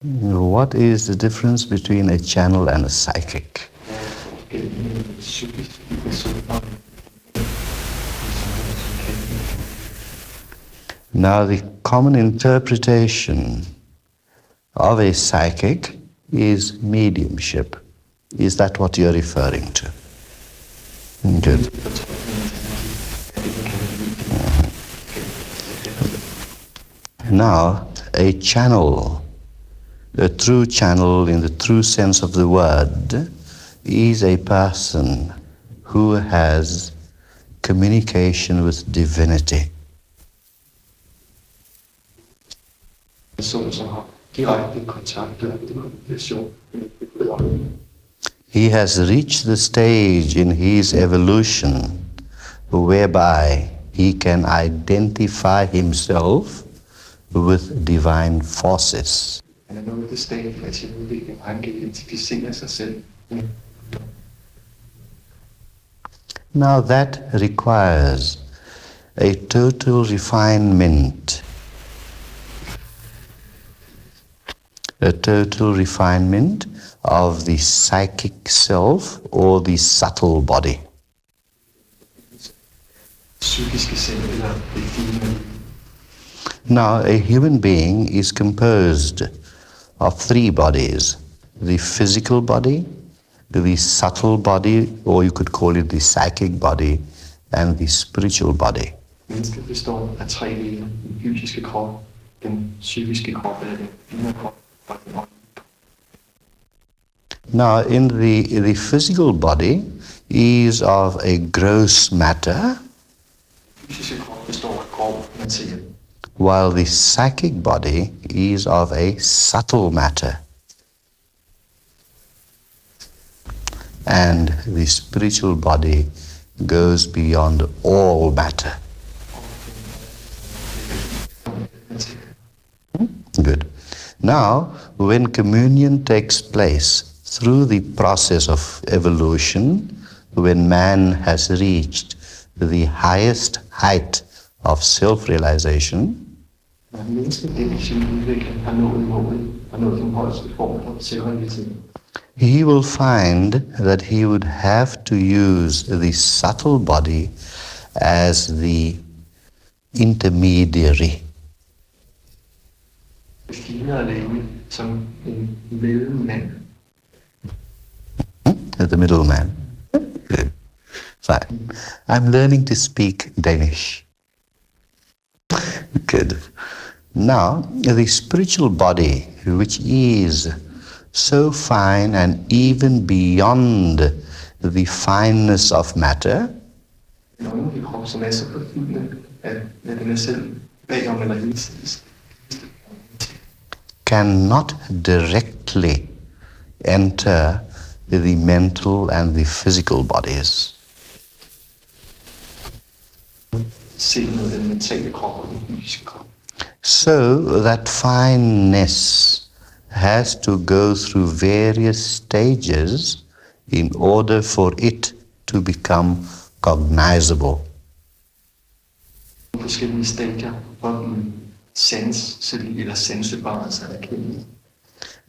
What is the difference between a channel and a psychic? Now, the common interpretation of a psychic is mediumship. Is that what you're referring to? Good. Now, a channel, a true channel in the true sense of the word, is a person who has communication with divinity. He has reached the stage in his evolution whereby he can identify himself with divine forces. Now that requires a total refinement. A total refinement of the psychic self or the subtle body. Now, a human being is composed of three bodies: the physical body, the subtle body, or you could call it the psychic body, and the spiritual body. Mennesket består af tre dele: den fysiske krop, den psykiske krop eller den indre krop og den åndelige. Now, in the physical body is of a gross matter, while the psychic body is of a subtle matter. And the spiritual body goes beyond all matter. Good. Now, when communion takes place through the process of evolution, when man has reached the highest height of self-realization, he will find that he would have to use the subtle body as the intermediary. The middleman. Good. Fine. I'm learning to speak Danish. Good. Now, the spiritual body, which is so fine and even beyond the fineness of matter, cannot directly enter the mental and the physical bodies. So that fineness has to go through various stages in order for it to become cognizable.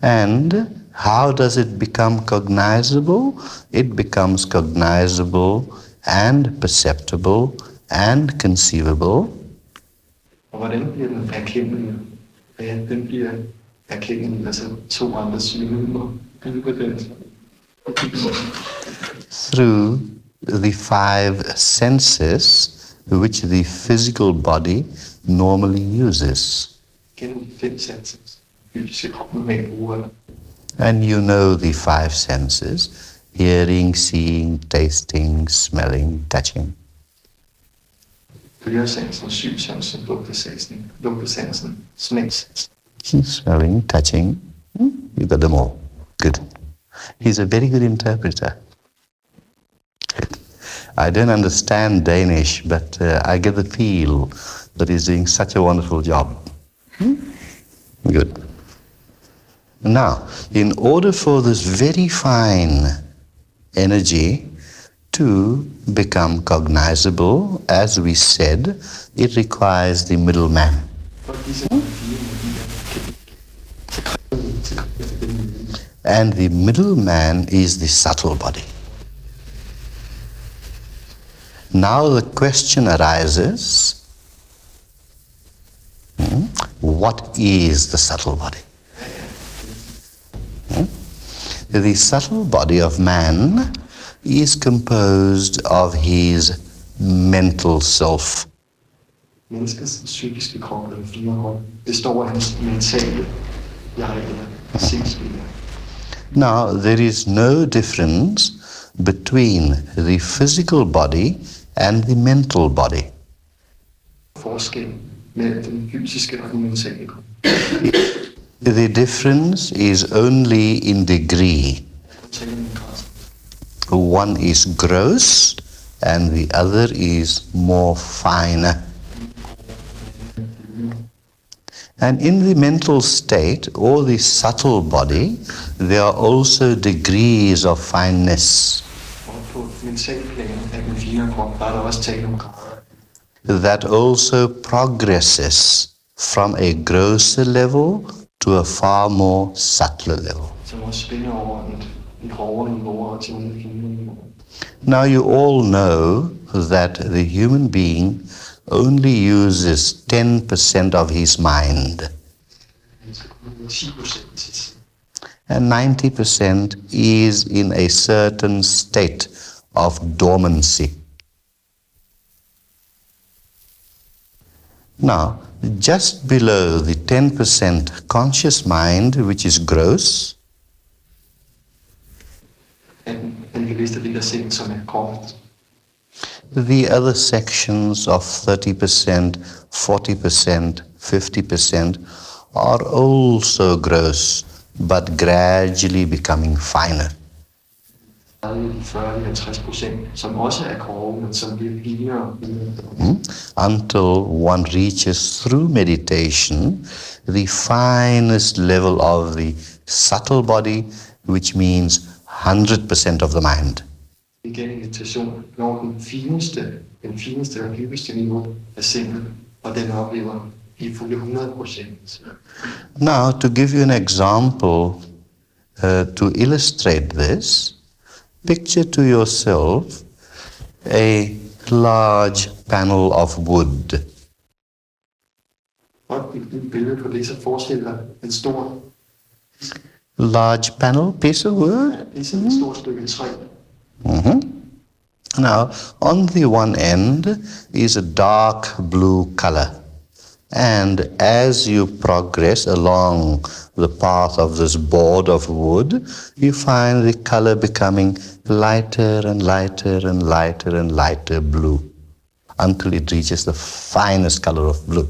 And how does it become cognizable? It becomes cognizable and perceptible and conceivable through the five senses which the physical body normally uses. And you know the five senses: hearing, seeing, tasting, smelling, touching. Smelling, touching, you got them all. Good. He's a very good interpreter. Good. I don't understand Danish, but I get the feel that he's doing such a wonderful job. Good. Now, in order for this very fine energy to become cognizable, as we said, it requires the middleman. and the middle man is the subtle body. Now the question arises, what is the subtle body? The subtle body of man is composed of his mental self. Menneskets psykiske krop, eller fire krop, består af hans mentale jeg, eller sindslige jeg. Now, there is no difference between the physical body and the mental body. Forskel mellem den fysiske og den mentale krop. The difference is only in degree. One is gross and the other is more finer. And in the mental state or the subtle body, there are also degrees of fineness that also progresses from a grosser level to a far more subtler level. Now you all know that the human being only uses 10% of his mind. And 90% is in a certain state of dormancy. Now, just below the 10% conscious mind, which is gross, the other sections of 30%, 40%, 50% are also gross, but gradually becoming finer. Until one reaches through meditation the finest level of the subtle body, which means 100% of the mind. Igen meditation når den fineste og dybeste niveau af sindet, og den oplever i fulde 100%. Now, to give you an example to illustrate this, picture to yourself a large panel of wood. Et billede på det, så forestil dig en stor large panel, piece of wood. Det er et stort stykke træ. Now, on the one end is a dark blue color. And as you progress along the path of this board of wood, you find the color becoming lighter and lighter and lighter and lighter blue until it reaches the finest color of blue.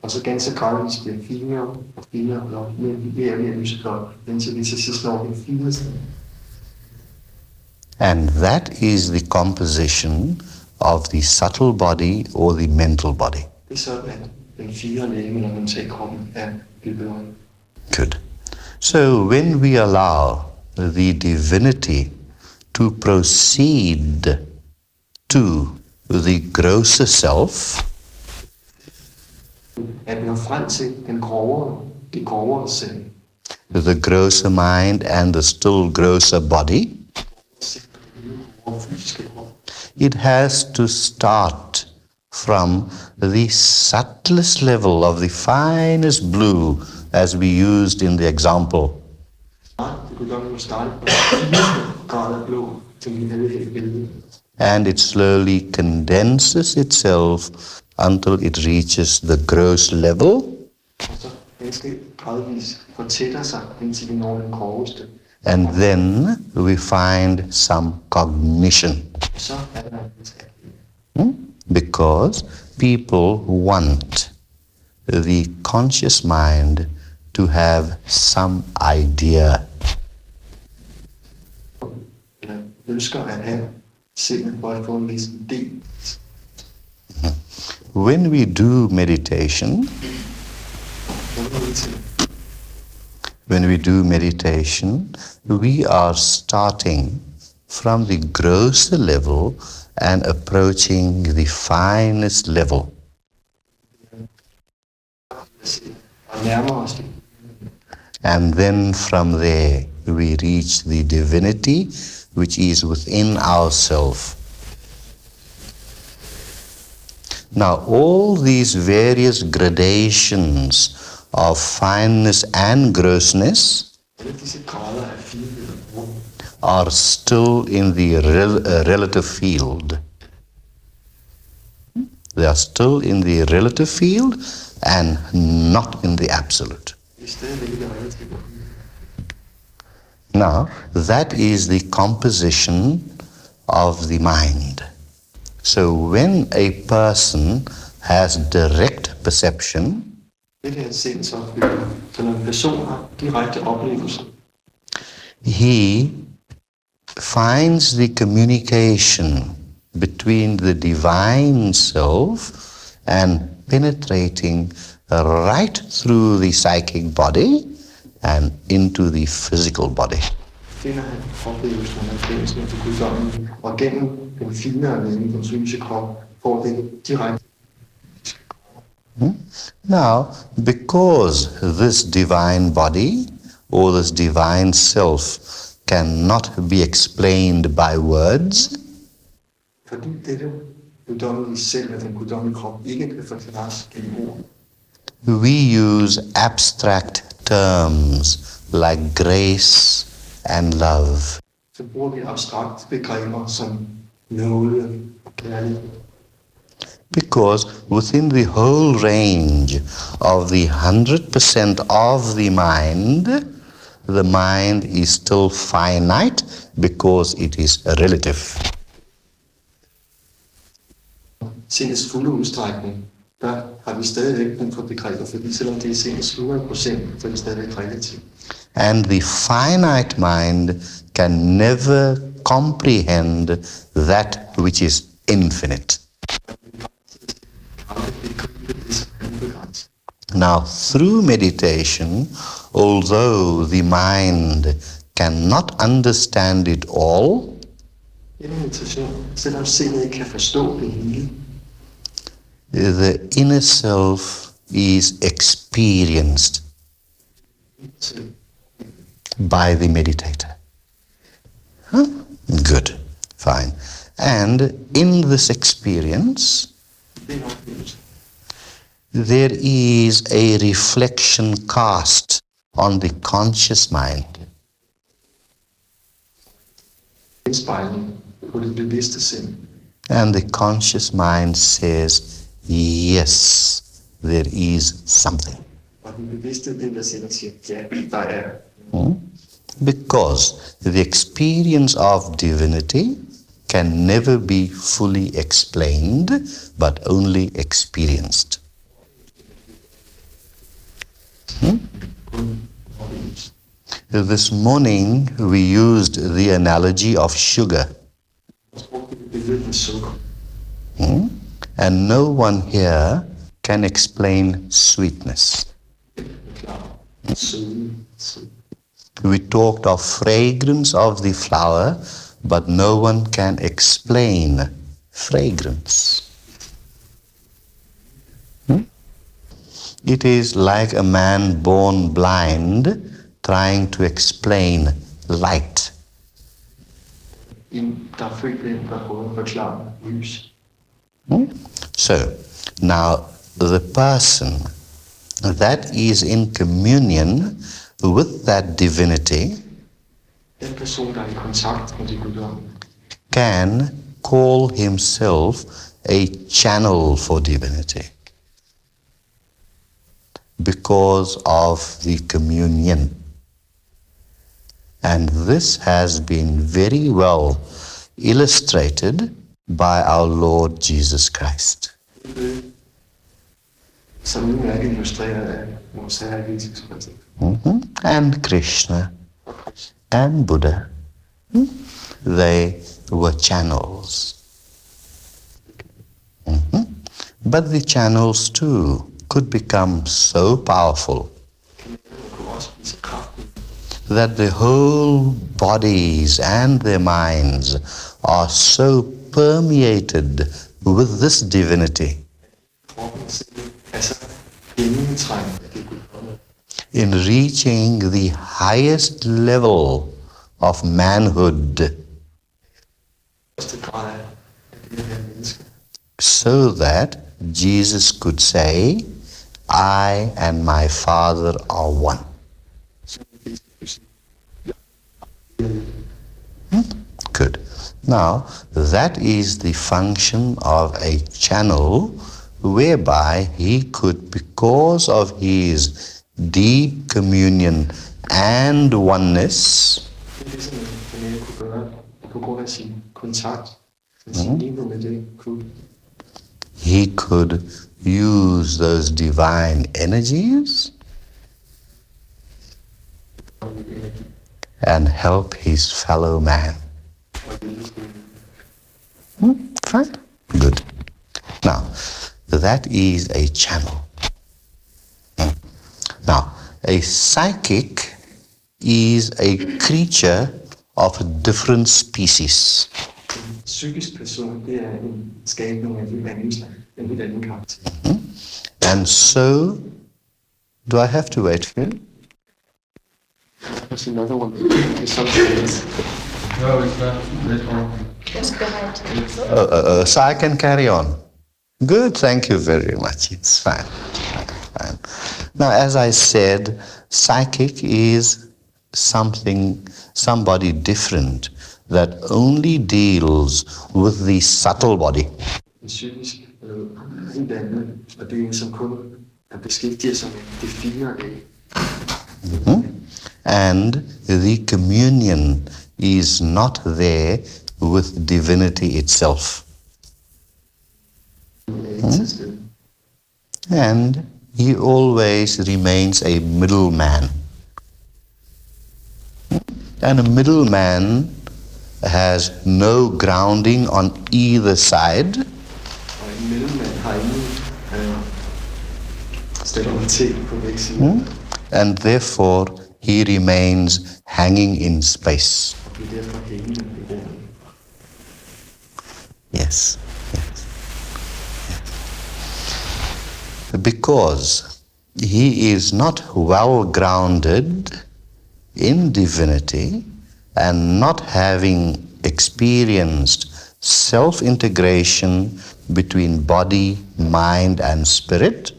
Og så ganske gradvist bliver finere og finere blå, mere og mere lyseblå, indtil vi til sidst når den fineste. And that is the composition of the subtle body or the mental body. Det er sådan, at den fire legeme eller mentalkroppen er bygget op. Good. So when we allow the divinity to proceed to the grosser self, at nå frem til det grovere selv, the grosser mind and the still grosser body, it has to start from the subtlest level of the finest blue, as we used in the example. And it slowly condenses itself until it reaches the gross level. And then we find some cognition. Because people want the conscious mind to have some idea. When we do meditation, we are starting from the grosser level and approaching the finest level. And then from there we reach the divinity which is within ourself. Now all these various gradations of fineness and grossness Alle disse grader af finhed og rum are still in the relative field. They are still in the relative field and not in the absolute. er stadigvæk i det relative. Now, that is the composition of the mind. So when a person has direct perception, Det er sindsopbygning. Så når en person har direkte oplevelse, he finds the communication between the divine self and penetrating right through the psychic body and into the physical body. finder han oplevelsen af erkendelsen af guddommen, og gennem den finere viden, den fysiske krop, får det direkte. Now, because this divine body or this divine self cannot be explained by words, Fordi dette guddommelige selv og den guddommelige krop ikke kan forklares gennem ord, we use abstract terms like grace and love. så bruger vi abstrakte begreber som nåde og kærlighed. Because within the whole range of the 100% of the mind is still finite because it is relative. Sindets fulde udstrækning, der har vi stadigvæk brug for begreber, fordi selvom det er sindets 100%, så er det stadigvæk relativt. And the finite mind can never comprehend that which is infinite. Now, through meditation, although the mind cannot understand it all, Gennem meditation, selvom sindet ikke kan forstå det hele, the inner self is experienced by the meditator. Huh? Good, fine. And in this experience, det er en oplevelse. there is a reflection cast on the conscious mind. En spejling på det bevidste sind. And the conscious mind says, yes, there is something. Og den bevidste del af sindet siger, ja, der er. Because the experience of divinity can never be fully explained, but only experienced. This morning we used the analogy of sugar. And no one here can explain sweetness. We talked of fragrance of the flower, but no one can explain fragrance. It is like a man born blind trying to explain light. So, now the person that is in communion with that divinity can call himself a channel for divinity because of the communion. And this has been very well illustrated by our Lord Jesus Christ. And Krishna and Buddha, they were channels. But the channels too could become so powerful that the whole bodies and their minds are so permeated with this divinity. in reaching the highest level of manhood, so that Jesus could say, I and my Father are one. Good. Now, that is the function of a channel whereby he could, because of his deep communion and oneness, he could use those divine energies and help his fellow man. Fine? Good. Now, that is a channel. Now, a psychic is a creature of a different species. And so, do I have to wait for you? There's another one. There's something else. No, it's not. This one. So I can carry on. Good, thank you very much. It's fine. Fine. Now, as I said, psychic is somebody different that only deals with the subtle body. Psykisk helt andet, og det er en, som kun beskæftiger sig med det finere af. And the communion is not there with divinity itself. And he always remains a middleman. And a middleman has no grounding on either side. Og en mellemmand har ingen stabilitet på begge sider. And therefore he remains hanging in space. Og bliver derfor hængende i rummet. Yes. Because he is not well grounded in divinity and not having experienced self-integration between body, mind and spirit,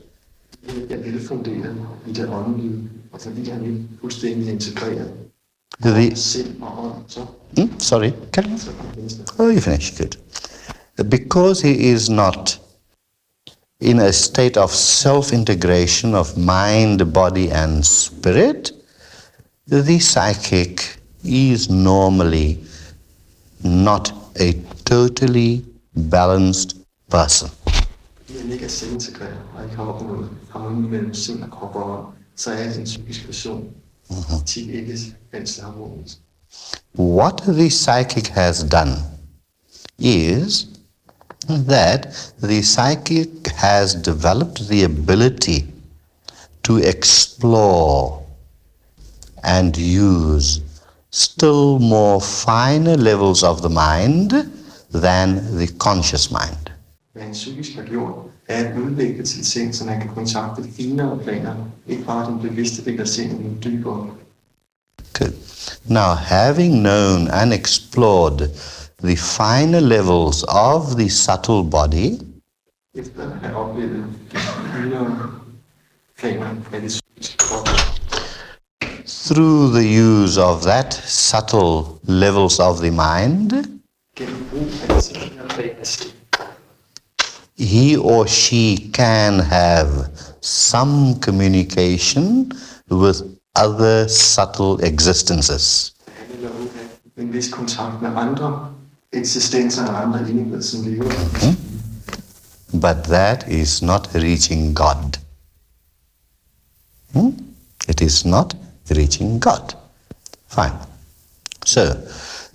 Jeg er velfunderet i det åndelige, og fordi han ikke fuldstændig integreret sind og ånd, så sorry, can you? så kan det Oh, you finished. Good. Because he is not in a state of self-integration of mind, body and spirit, the psychic is normally not a totally balanced person. han ikke er selvintegreret, og ikke har opnået harmoni mellem sind og krop og ånd, så er en psykisk person tit ikke ganske harmonisk. What the psychic has done is that the psychic has developed the ability to explore and use still more finer levels of the mind than the conscious mind. Hvad han psykisk har gjort, er at udvikle til sind, så han kan kontakte finere planer, ikke bare den bevidste del af sindet, men dybere. Good. Now, having known and explored the finer levels of the subtle body, Efter at have oplevet de finere planer af det psykiske krop, through the use of that subtle levels of the mind, gennem brug af de finere planer af sind, he or she can have some communication with other subtle existences. han eller hun har en vis kontakt med andre eksistenser og andre enheder, som lever. But that is not reaching God. It is not reaching God. Fine. So,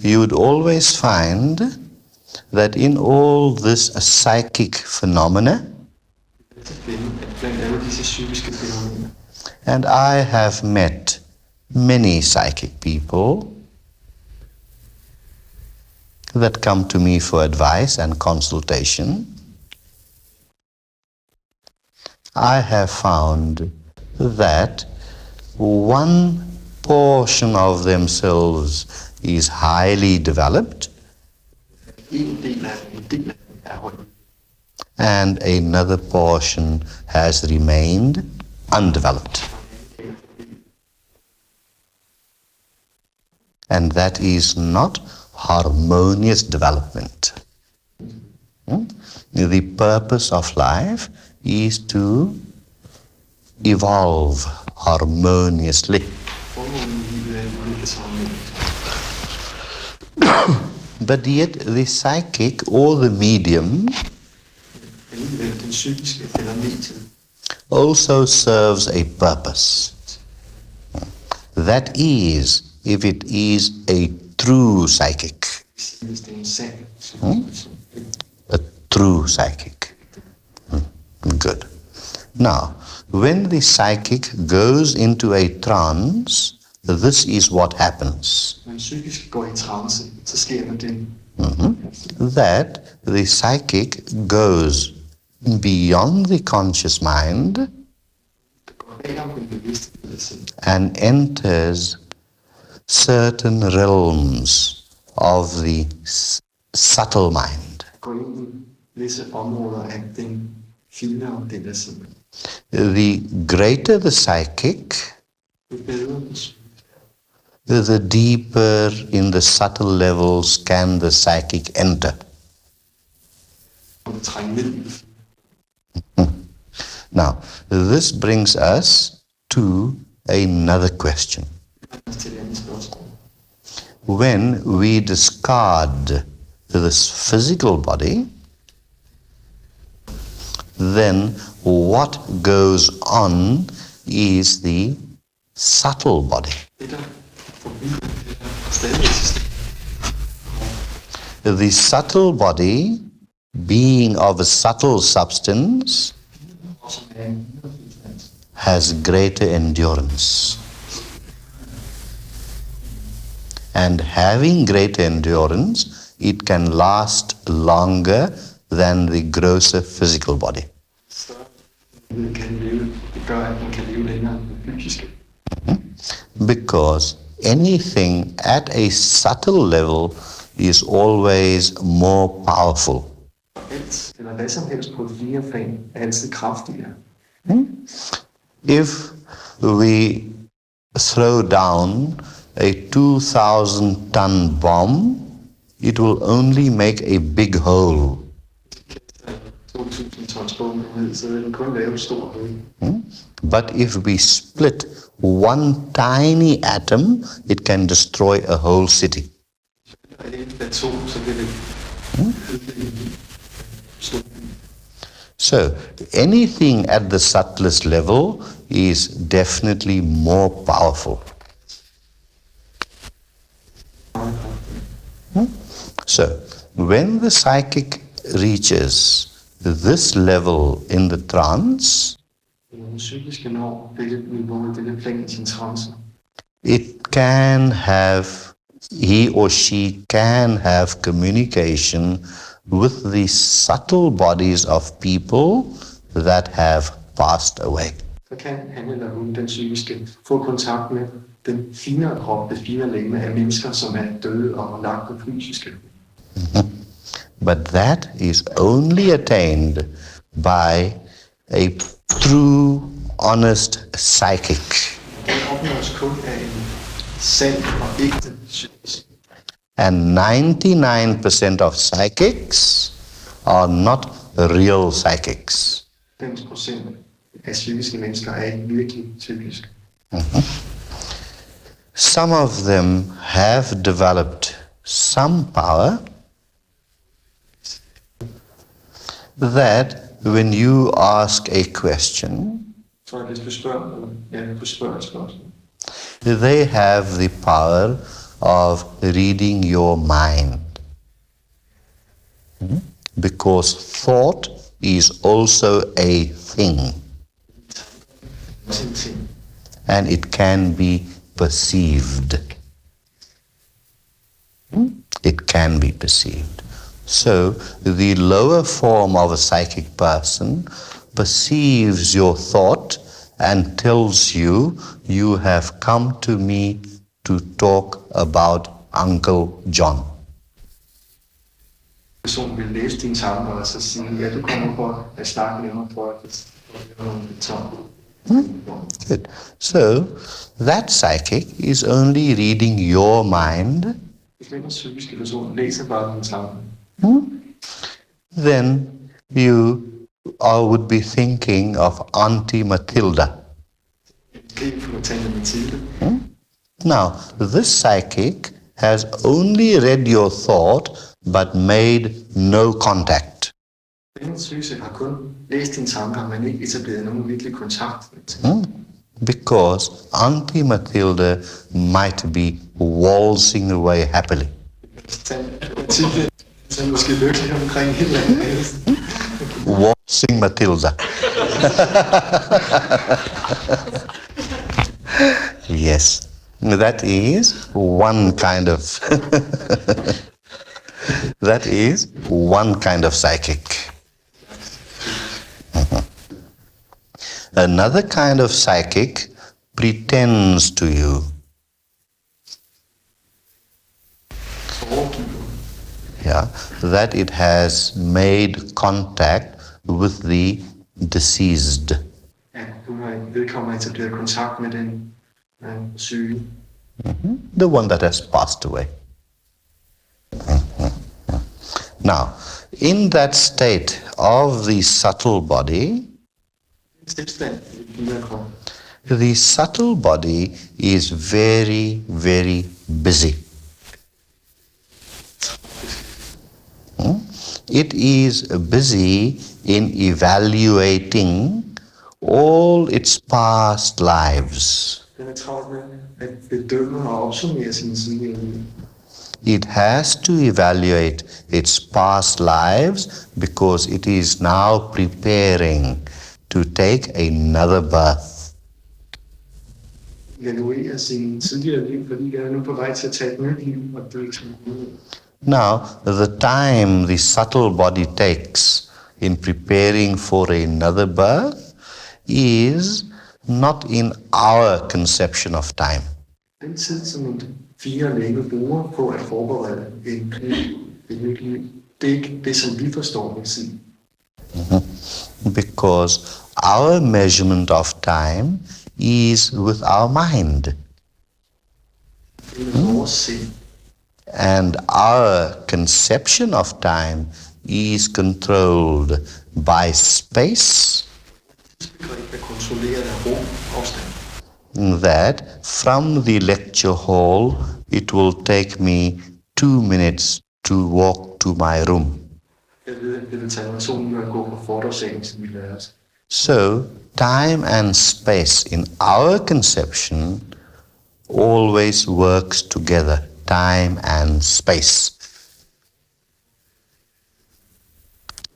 you would always find that in all this psychic phenomena, Blandt alle disse psykiske fænomener. and I have met many psychic people that come to me for advice and consultation, I have found that one portion of themselves is highly developed En del af dem er høj. and another portion has remained undeveloped. And that is not harmonious development. The purpose of life is to evolve harmoniously. Formålet med livet er at udvikle sig harmonisk. But yet the psychic or the medium Alligevel den psykiske eller mediet also serves a purpose. That is, if it is a true psychic. hvis det er en sand A true psychic. Good. Now, when the psychic goes into a trance, this is what happens. Når en psykisk går i trance, så sker der det. That the psychic goes beyond the conscious mind Det går bagom den bevidste bevidsthed. and enters certain realms of the subtle mind. Går ind i visse områder af den finere del af sig. The greater the psychic, Jo bedre den psykiske, the deeper in the subtle levels can the psychic enter. og det trænger ned i det. Now, this brings us to another question. Til et andet spørgsmål. When we discard this physical body, then what goes on is the subtle body. Det der forbliver, det der stadig eksisterer, The subtle body, being of a subtle substance, og som er en videre substans, has greater endurance. And having greater endurance, it can last longer than the grosser physical body. så kan leve, det gør, at man kan leve længere end den fysiske. Because anything at a subtle level is always more powerful. Alt, eller hvad som helst på et finere plan, er altid kraftigere. If we throw down a 2,000-ton bomb, it will only make a big hole. 2.000 tons bombe ned, så vil den kun lave et stort hul. But if we split one tiny atom, it can destroy a whole city. Og et atom, så vil det stort. So anything at the subtlest level is definitely more powerful. So when the psychic reaches this level in the trance, Når den psykiske når dette niveau, dette plan i sin trance, it can have, he or she can have communication with the subtle bodies of people that have passed away. så kan han eller hun, den psykiske, få kontakt med den finere krop, det finere legeme af mennesker, som er døde og lagt på fysiske. But that is only attained by a true, honest psychic. Det opnås kun af en sand og ægte psykisk. And 99% of psychics are not real psychics. 90% af psykiske mennesker er ikke virkelig psykiske. Some of them have developed some power that when you ask a question, Så hvis du spørger, eller du spørger et spørgsmål, they have the power of reading your mind. Because thought is also a thing, til en ting, and it can be perceived. It can be perceived. So the lower form of a psychic person perceives your thought and tells you, you have come to me to talk about Uncle John. Personen vil læse dine tanker og så sige, ja, du kommer for at snakke med mig for at gøre nogle tanker. Good. So, that psychic is only reading your mind. Hvis den psykiske person læser bare dine tanker, Then you would be thinking of Auntie Matilda. det er på tante Mathilde. Now, this psychic has only read your thought but made no contact. Den psykiske har kun læst dine tanker, men ikke etableret nogen virkelig kontakt. Because Auntie Matilda might be waltzing away happily. Tante Mathilde er måske lykkelig omkring et eller andet. Waltzing Matilda. Yes, that is one kind of that is one kind of psychic. Another kind of psychic pretends to you. Yeah, that it has made contact with the deceased. Ja, du har vedkommende etableret kontakt med den syge. The one that has passed away. Now, in that state of the subtle body, Tilstand i den her krop. the subtle body is very, very busy. It is busy in evaluating all its past lives. Den er travlt med at bedømme og opsummere sine tidligere liv. It has to evaluate its past lives because it is now preparing to take another birth. Evaluere sine tidligere liv, fordi jeg er nu på vej til at tage et nyt liv og dø til liv. Now, the time the subtle body takes in preparing for another birth is not in our conception of time. Den tid, som en fire læge bruger på at forberede et nyt liv, det er ikke det, som vi forstår med tid. Because our measurement of time is with our mind. Det er vores sind. And our conception of time is controlled by space, Begreb er kontrolleret af rum og afstand. that from the lecture hall it will take me 2 minutes to walk to my room. Jeg ved, at det vil tage mig 2 minutter at gå på foredragssalen, som vi lærer os. So time and space in our conception always works together, time and space.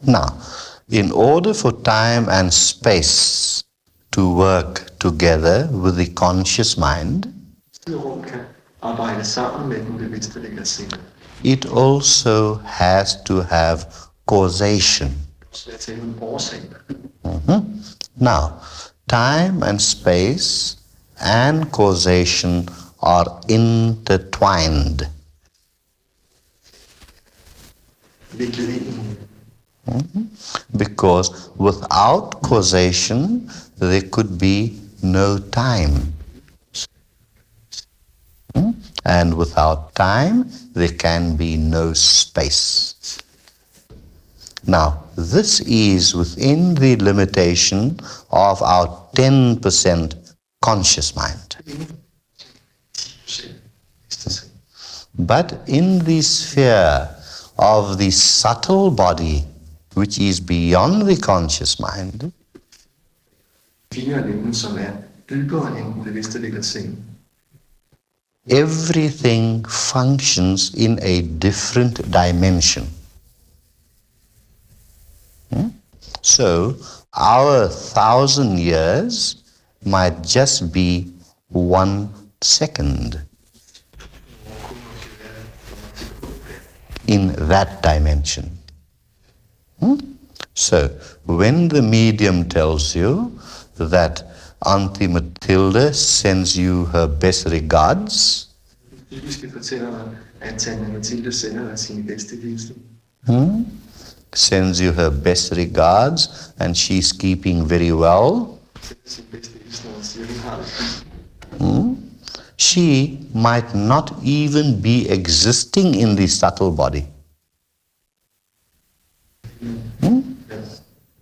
Now, in order for time and space to work together with the conscious mind, Tid og rum kan arbejde sammen med den bevidste del af sindet. it also has to have causation. Så jeg taler om årsag. Now, time and space and causation are intertwined. Viklet ind i Because without causation, there could be no time. And without time, there can be no space. Now, this is within the limitation of our 10% conscious mind. But in the sphere of the subtle body, which is beyond the conscious mind, fire levende, som er dybere end den bevidste del af sindet. everything functions in a different dimension. So, our 1,000 years might just be 1 second in that dimension. So, when the medium tells you that Auntie Matilda sends you her best regards. Typiske fortæller mig, at Tante Mathilde sender dig sine bedste hilsner. Sends you her best regards, and she's keeping very well. Sender sine bedste hilsner og siger, hun har det fint. She might not even be existing in the subtle body.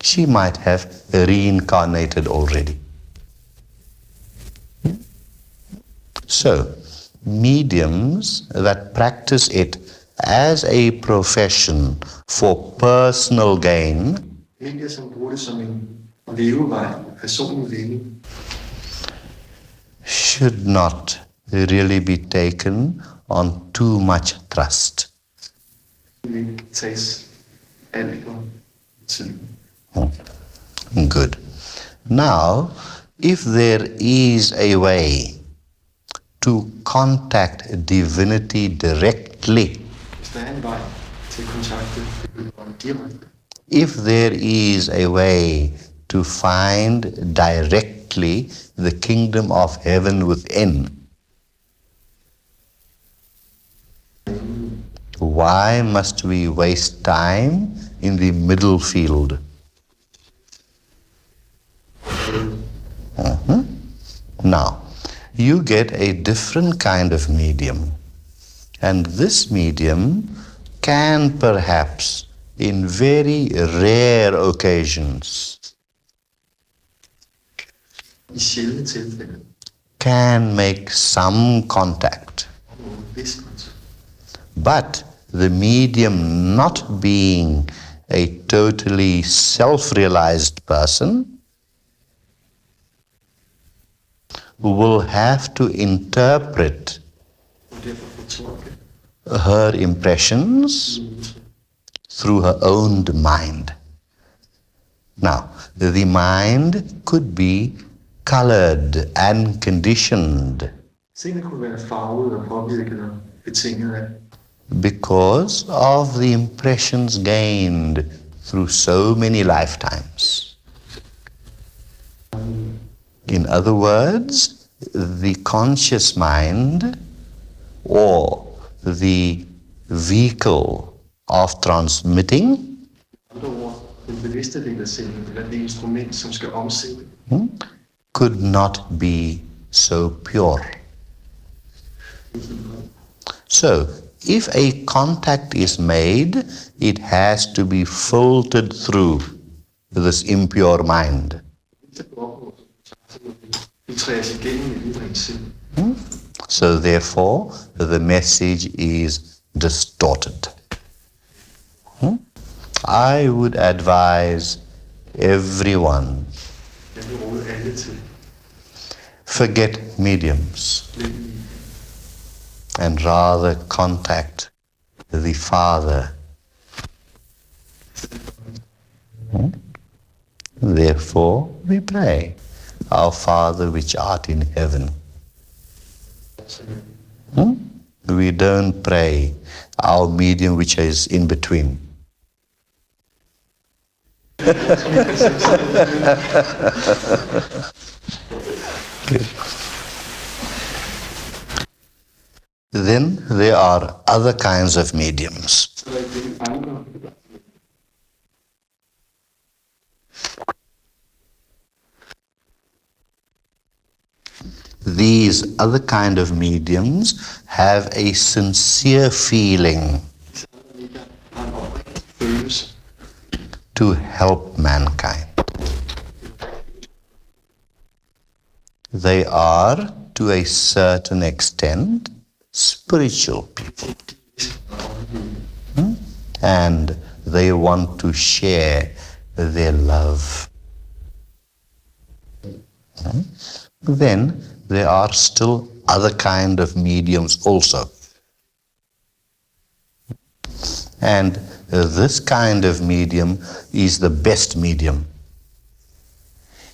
She might have reincarnated already. So, mediums that practice it as a profession for personal gain Medier, som bruger det som en levevej, personlig vinding, should not really be taken on too much trust. vil ikke tages alt for tid. Good. Now, if there is a way to contact divinity directly, Hvis der er en vej til at kontakte Gururaj direkte, if there is a way to find directly the kingdom of heaven within, why must we waste time in the middle field? Now, you get a different kind of medium, and this medium can perhaps, in very rare occasions, i sjældne tilfælde, can make some contact. og en vis kontakt. But the medium not being a totally self-realized person will have to interpret Og derfor fortolke her impressions through her own mind. Now, the mind could be colored and conditioned tingene kunne være farvet og påvirket og betinget af, because of the impressions gained through so many lifetimes. In other words, the conscious mind or the vehicle of transmitting andre ord, den bevidste del af sindet, eller det instrument, som skal omsætte, could not be so pure. So, if a contact is made, it has to be filtered through this impure mind. filtreres igennem et urent sind. So therefore, the message is distorted. I would advise everyone, Jeg vil råde alle til forget mediums lidt i and rather contact the Father. Therefore, we pray, Our Father which art in heaven. We don't pray, our medium which is in between. Then there are other kinds of mediums. Så der er ikke andre. These other kind of mediums have a sincere feeling Disse andre medier har en oprigtig følelse to help mankind. They are, to a certain extent, spiritual people. And they want to share their love. Then there are still other kind of mediums also. And this kind of medium is the best medium.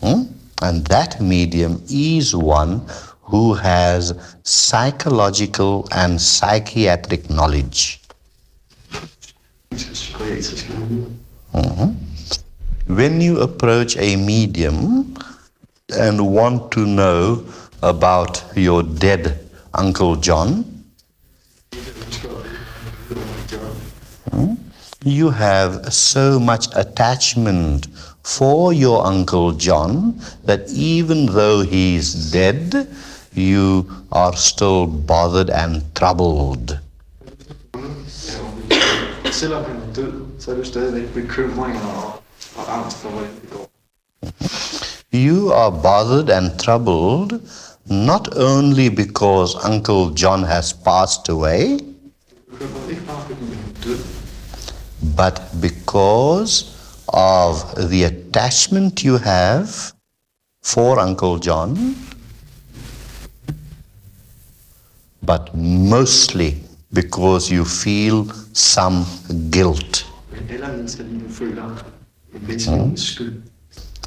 And that medium is one who has psychological and psychiatric knowledge. psykiatriske muligheder. When you approach a medium and want to know about your dead Uncle John, you have so much attachment for your Uncle John that even though he's dead, you are still bothered and troubled. Selvom han er død, så er du stadigvæk bekymringer og angst for, hvordan det går. You are bothered and troubled not only because Uncle John has passed away, but because of the attachment you have for Uncle John, but mostly because you feel some guilt.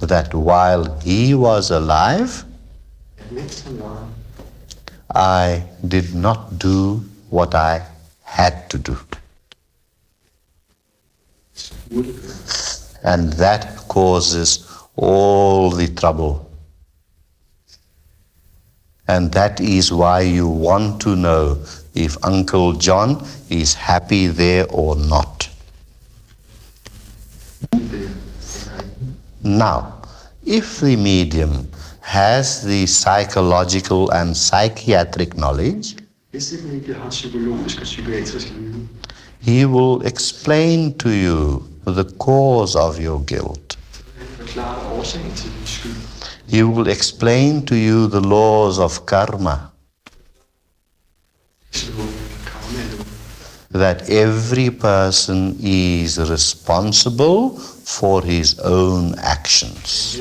That while he was alive, I did not do what I had to do. And that causes all the trouble. And that is why you want to know if Uncle John is happy there or not. Now, if the medium has the psychological and psychiatric knowledge, he will explain to you the cause of your guilt. He will explain to you the laws of karma. That every person is responsible for his own actions.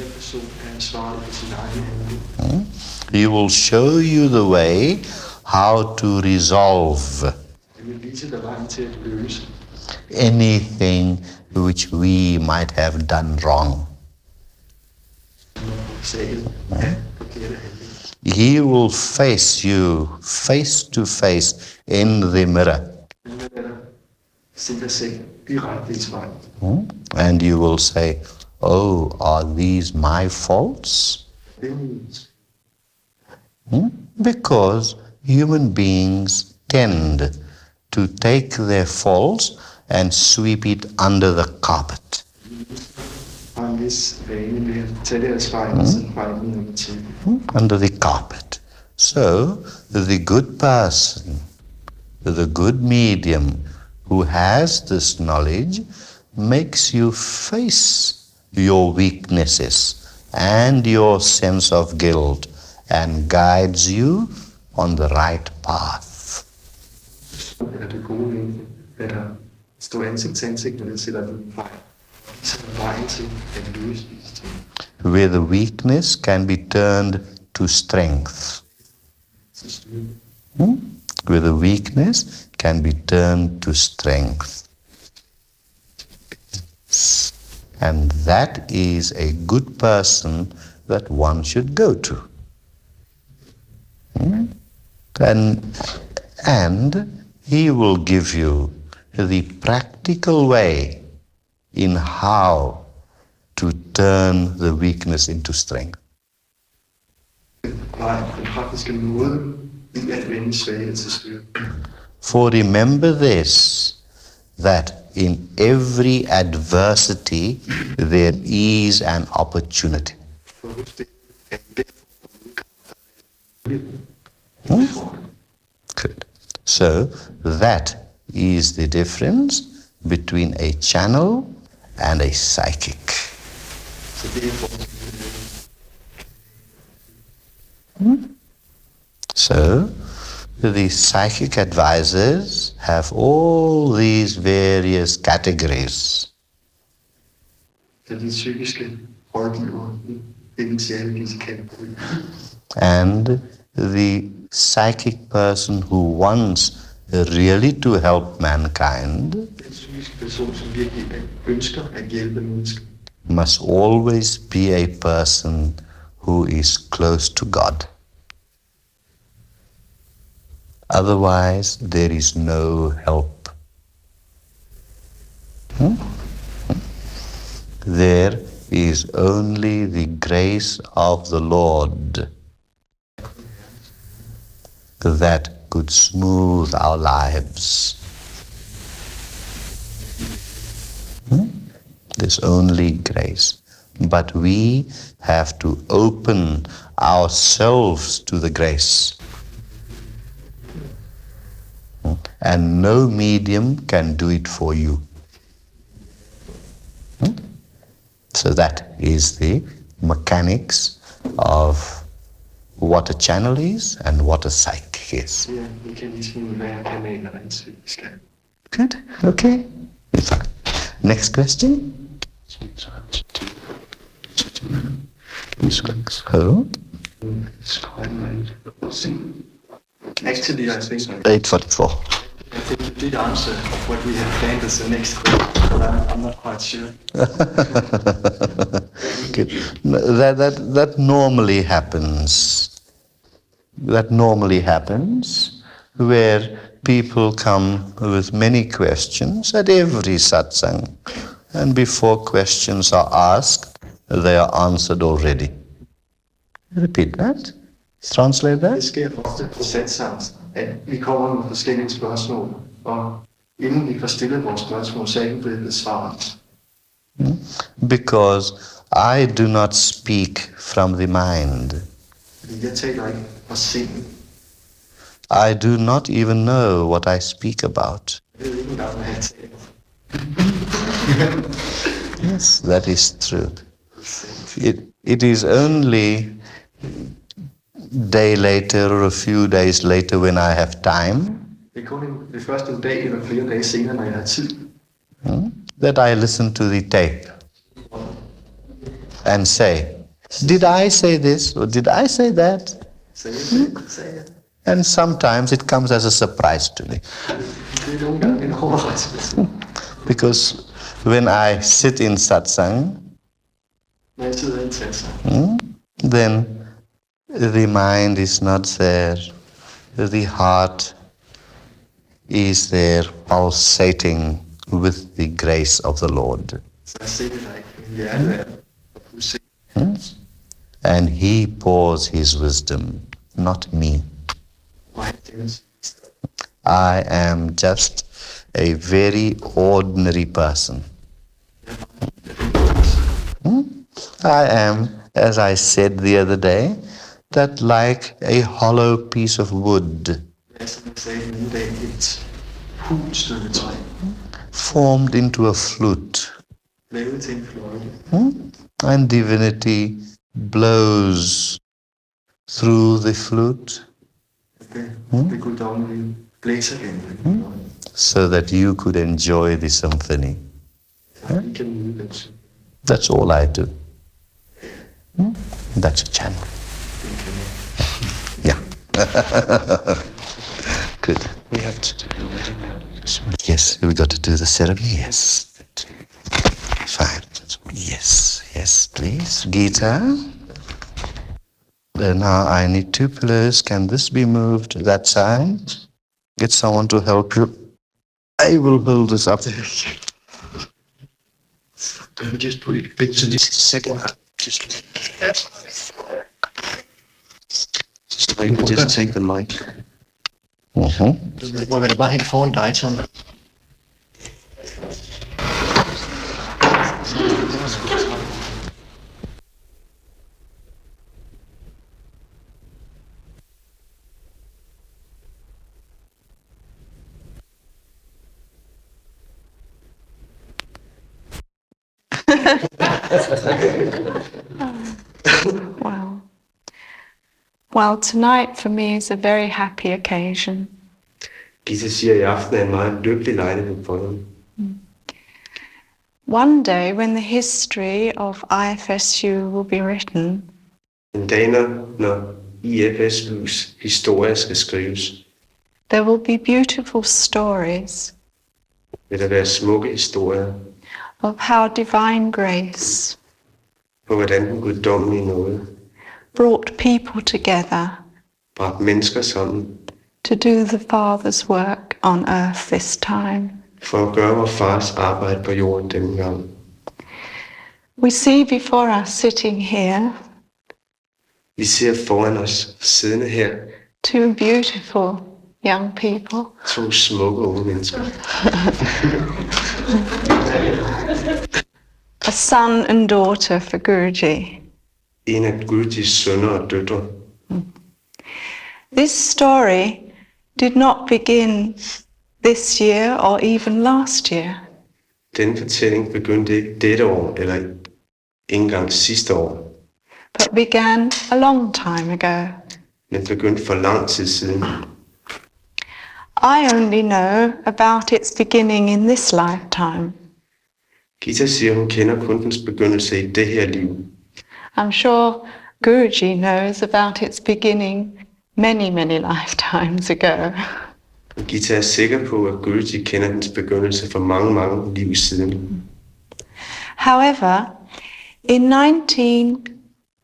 He will show you the way how to resolve anything which we might have done wrong. He will face you face to face in the mirror. And you will say, oh, are these my faults? Because human beings tend to take their faults and sweep it under the carpet. Under the carpet. So, the good person, the good medium who has this knowledge makes you face your weaknesses and your sense of guilt and guides you on the right path. Where the weakness can be turned to strength. Where the weakness can be turned to strength. And that is a good person that one should go to. And he will give you the practical way in how to turn the weakness into strength. For remember this, that in every adversity there is an opportunity. Good. So that is the difference between a channel and a psychic. So the psychic advisors have all these various categories. And the psychic person who wants really to help mankind must always be a person who is close to God. Otherwise, there is no help. There is only the grace of the Lord that could smooth our lives. There's only grace. But we have to open ourselves to the grace. And no medium can do it for you. So that is the mechanics of what a channel is and what a psychic is. Ja, mekanismen, hvad er kanaler, vi skal. Good. Okay. Fine. Next question. Hello? Actually, I think 8:44. I think you did answer what we had planned as the next question, but I'm not quite sure. Good. That normally happens. That normally happens where people come with many questions at every satsang, and before questions are asked, they are answered already. Repeat that. Translate Det that. sker ofte på satsang, at vi kommer med forskellige spørgsmål, og inden vi får stillet vores spørgsmål, så er ikke blevet besvaret. Because I do not speak from the mind. Fordi jeg taler ikke fra sindet. I do not even know what I speak about. Jeg ved ikke engang, hvad jeg taler. Yes, that is true. It is only day later or a few days later when I have time Det er kun det første en dag eller flere dage senere, når jeg har tid, that I listen to the tape and say, did I say this or did I say that? sagde jeg. And sometimes it comes as a surprise to me. Det er nogle gange en overraskelse. Because when I sit in satsang, Når jeg sidder i en satsang, then the mind is not there. The heart is there pulsating with the grace of the Lord. så jeg ser det der ikke. Min hjerte er pulseret. And He pours His wisdom, not me. Og han tænker, I am just a very ordinary person. I am, as I said the other day, that like a hollow piece of wood jeg er, som jeg sagde den ene dag, et hult stykke træ, formed into a flute. lavet til en fløjte. And divinity blows through the flute Det guddommelige blæser gennem den fløjte. so that you could enjoy the symphony. Så vi kan nyde den syng. That's all I do. That's a channel. Yeah. Good. We have to do it. Yes, we got to do the ceremony. Yes. Fine. Yes, please. Gita. Now I need 2 pillars. Can this be moved that side? Get someone to help you. I will hold this up. Can we just put it a bit to this second? Just maybe just take the mic. Mm-hmm. Må jeg bare helt foran dig, Tom? Wow. Well, tonight for me is a very happy occasion. Gita siger, at i aften er en meget lykkelig lejlighed for dem. One day when the history of IFSU will be written, En dag, når IFSU's historie skal skrives, there will be beautiful stories vil der være smukke historier of how divine grace på, hvordan den guddommelige nåde brought people together bragte mennesker sammen to do the Father's work on earth this time. for at gøre vor fars arbejde på jorden denne gang. We see before us sitting here Vi ser foran os, siddende her, two beautiful young people. 2 smukke unge mennesker. A son and daughter for Guruji. En af Gurujis sønner og døtre. This story did not begin this year or even last year. Denne fortælling begyndte ikke dette år, eller ikke engang sidste år, But began a long time ago. men begyndte for lang tid siden. I only know about its beginning in this lifetime. Gita siger, hun kender kun dens begyndelse i det her liv. I'm sure Guruji knows about its beginning many lifetimes ago. Gita er sikker på, at Guruji kender dens begyndelse for mange liv siden. However, in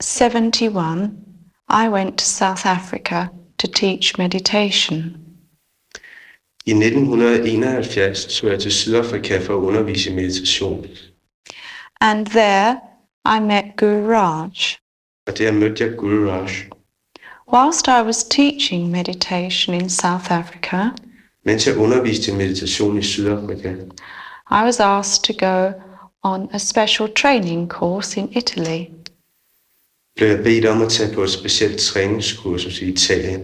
1971, I went to South Africa to teach meditation. I 1971 tog jeg til Sydafrika for at undervise i meditation. And there I met Gururaj. Og der mødte jeg Gururaj. Whilst I was teaching meditation in South Africa, Mens jeg underviste i meditation i Sydafrika, I was asked to go on a special training course in Italy. blev jeg bedt om at tage på et specielt træningskursus i Italien.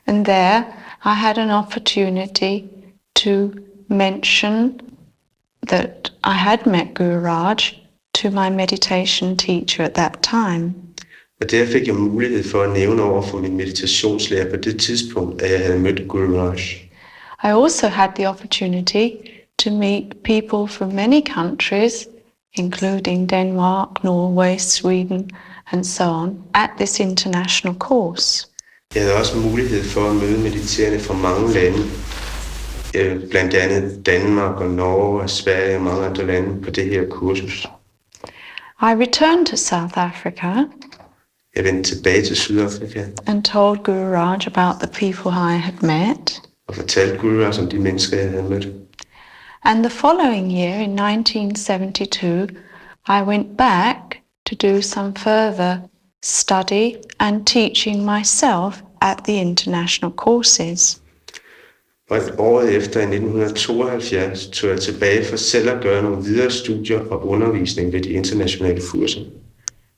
And there I had an opportunity to mention that I had met Gururaj to my meditation teacher at that time. Og der fik jeg mulighed for at nævne over for min meditationslærer på det tidspunkt, at jeg havde mødt Gururaj. I also had the opportunity to meet people from many countries, including Denmark, Norway, Sweden, and so on, at this international course. Jeg havde også mulighed for at møde mediterende fra mange lande, blandt andet Danmark og Norge og Sverige og mange andre lande på det her kursus. I returned to South Africa Jeg vendte tilbage til Sydafrika and told Gururaj about the people I had met. og fortalte Gururaj om de mennesker, jeg havde mødt. And the following year, in 1972, I went back to do some further study and teaching myself at the international courses. Og året efter, i 1972, tog jeg tilbage for selv at gøre nogle videre studier og undervisning ved de internationale kurser.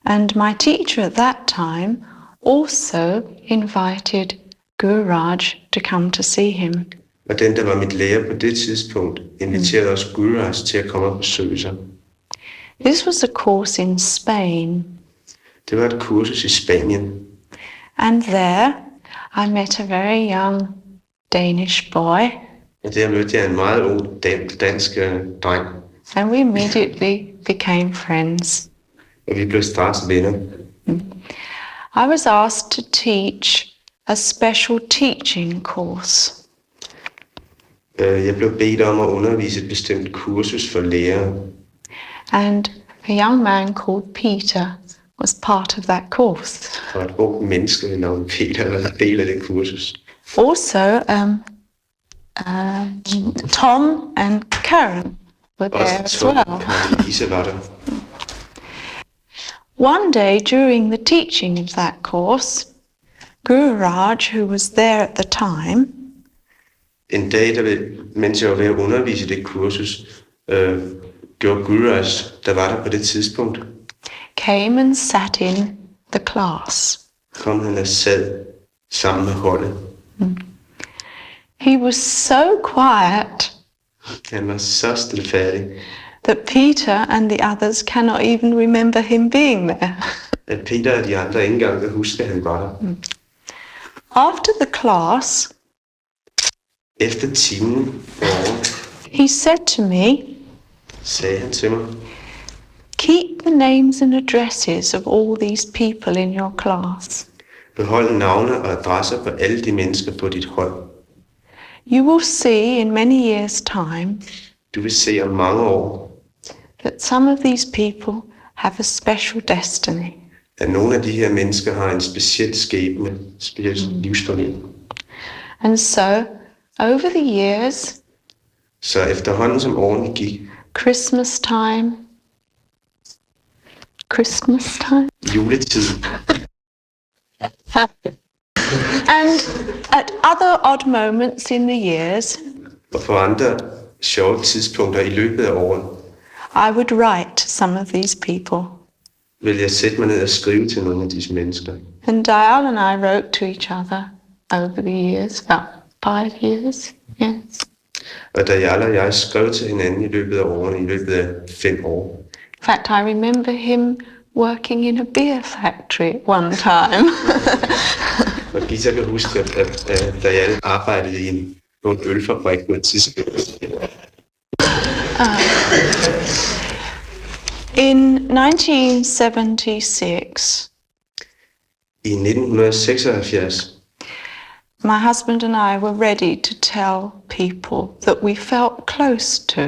And my teacher at that time also invited Gururaj to come to see him. Og den, der var mit lærer på det tidspunkt, inviterede også Gururaj til at komme og besøge sig. This was a course in Spain. Det var et kursus i Spanien. And there I met a very young Danish boy. Og der mødte jeg en meget ung dansk dreng. And we immediately became friends. Og vi blev straks venner. I was asked to teach a special teaching course. Jeg blev bedt om at undervise et bestemt kursus for lærere. And a young man called Peter was part of that course. Og et ung menneske ved navn Peter var en del af det kursus. Also, Tom and Karen were there as Også Tom well. og Lise var der. One day during the teaching of that course, Gururaj, who was there at the time, En dag, mens jeg var ved at undervise det kursus, gjorde Gururaj, der var der på det tidspunkt, came and sat in the class. kom han og sad sammen med holdet. He was so quiet Han var så stilfærdig, that Peter and the others cannot even remember him being there. at Peter og de andre ikke engang kan huske, at han var der. After the class, Efter timen over, he said to me, sagde han til mig, keep the names and addresses of all these people in your class. behold navne og adresser på alle de mennesker på dit hold. You will see in many years' time Du vil se om mange år, that some of these people have a special destiny. at nogle af de her mennesker har en speciel skæbne, speciel livsforløb. And so, over the years, Så efterhånden som årene gik, Christmas time, Christmas time. Juletid. And at other odd moments in the years, Og på andre sjove tidspunkter i løbet af året, I would write to some of these people. vil jeg sætte mig ned og skrive til nogle af disse mennesker. And Dial and I wrote to each other over the years, about 5 years, yes. Og Dayal og jeg skrev til hinanden i løbet af årene, i løbet af 5 år. In fact, I remember him working in a beer factory one time. Og Gita kan huske, at Dayal arbejdede på en ølfabrik på et tidspunkt. In 1976, I 1976 my husband and I were ready to tell people that we felt close to.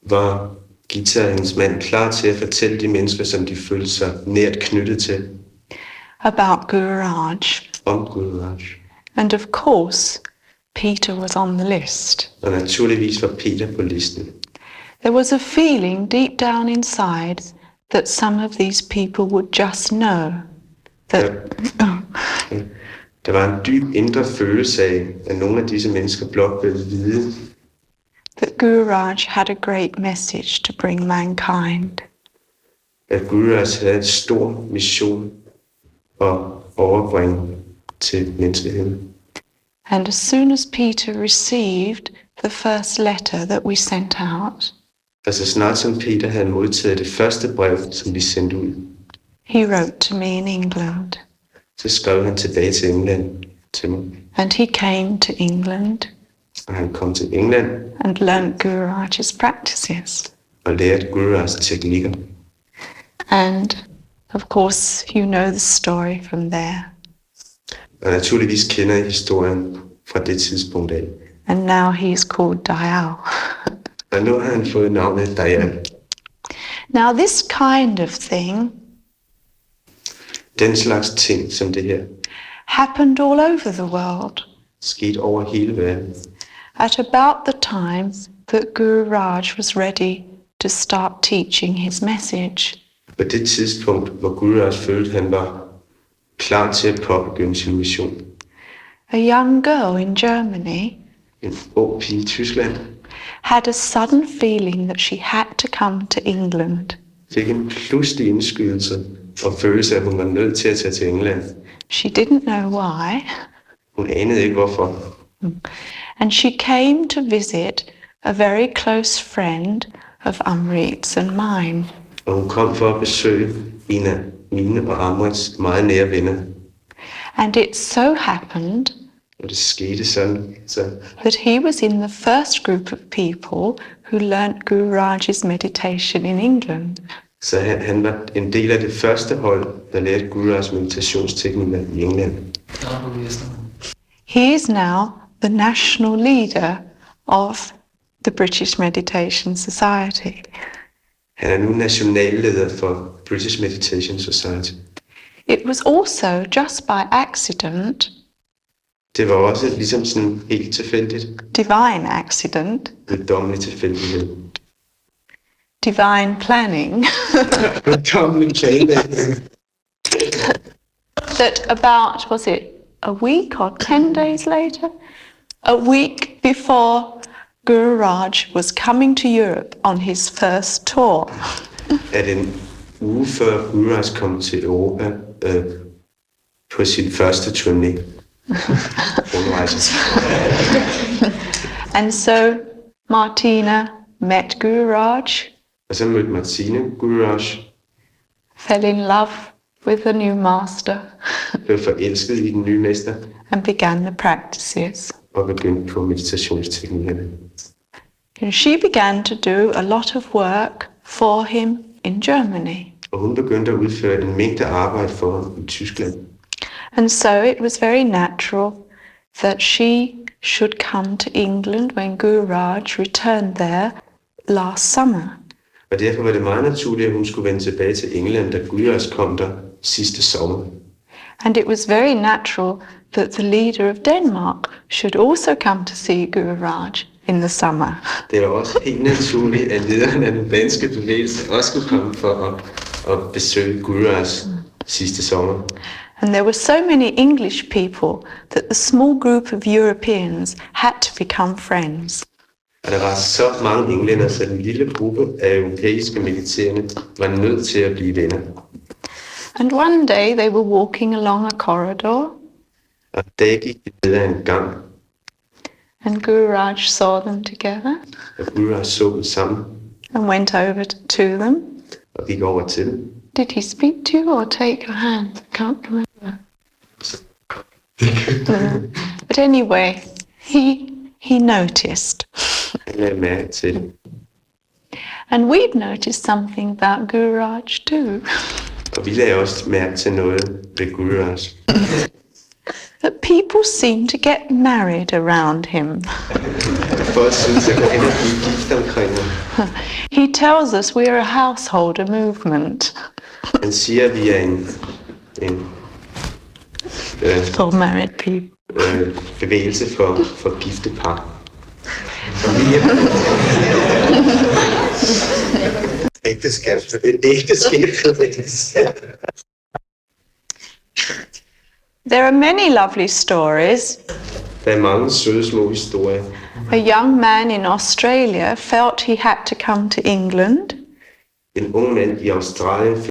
var Gita og hendes mand klar til at fortælle de mennesker, som de følte sig nært knyttet til, About Gururaj. om Gururaj. And of course, Peter was on the list. Og naturligvis var Peter på listen. There was a feeling deep down inside that some of these people would just know that Der var en dyb indre følelse af, at nogle af disse mennesker blot ville vide, that Gururaj had a great message to bring mankind. at Gururaj havde en stor mission at overbringe til menneskeheden. And as soon as Peter received the first letter that we sent out, Altså snart som Peter havde modtaget det første brev, som vi sendte ud, he wrote to me in England. så skrev han tilbage til England til mig. And he came to England Og han kom til England and learnt Gururaj's practices. og lærte Gururajs teknikker. And of course, you know the story from there. Og naturligvis kender I historien fra det tidspunkt af. And now he is called Dayal. Og nu har han fået navnet Dayal. Now this kind of thing Den slags ting som det her happened all over the world skete over hele verden. at about the time that Gururaj was ready to start teaching his message. På det tidspunkt, hvor Gururaj følte, han var klar til at påbegynde sin mission. A young girl in Germany En ung pige i Tyskland had a sudden feeling that she had to come to England. fik en pludselig indskydelse og følelse af, at hun var nødt til at tage til England. She didn't know why, Hun anede ikke hvorfor. and she came to visit a very close friend of Amrit's and mine. Og hun kom for at besøge en af mine og Amrits meget nære venner. And it so happened Og det skete sådan, that he was in the first group of people who learnt Gururaj's meditation in England. så han var en del af det første hold, der lærte Gururajs meditationsteknikker i England. He is now the national leader of the British Meditation Society. Han er nu nationalleder for British Meditation Society. It was also just by accident, Det var også ligesom sådan helt tilfældigt, divine accident, guddommelig tilfældighed. divine planning, Guddommelig planlægning. that about, was it a week or 10 days later? A week before Gururaj was coming to Europe on his first tour. At en uge før Gururaj kom til Europa på sin første turné. Rundrejse. And so Martina met Gururaj, Og så mødte Martine Gururaj, fell in love with the new master, blev forelsket i den nye mester and began the practices. og begyndte på meditationsteknikkerne. And she began to do a lot of work for him in Germany. Og hun begyndte at udføre en mængde arbejde for ham i Tyskland. And so it was very natural that she should come to England when Gururaj returned there last summer. Og derfor var det meget naturligt, at hun skulle vende tilbage til England, da Gururaj kom der sidste sommer. And it was very natural that the leader of Denmark should also come to see Gururaj in the summer. Det var også helt naturligt, at lederen af den danske bevægelse også skulle komme for at besøge Gururaj sidste sommer. And there were so many English people that the small group of Europeans had to become friends. Og der var så mange englænder, så den lille gruppe af europæiske mediterende var nødt til at blive venner. And one day they were walking along a corridor, Og da gik de ned ad en gang, and Gururaj saw them together og Gururaj så dem sammen and went over to them. og gik over til dem. Did he speak to you or take your hand? I can't remember. But anyway, he noticed. Han lagde mærke til det. And we've noticed something about Gururaj too. Og vi lagde også mærke til noget ved Gururaj. That people seem to get married around him. Folk synes, at han er blevet gift omkring ham. He tells us we are a householder movement Han siger, at vi er en for married people. bevægelse for gifte par. Ægteskabsbevægelse. There are many lovely stories. Der er mange søde små historier. A young man in Australia felt he had to come to England, En ung mand i Australien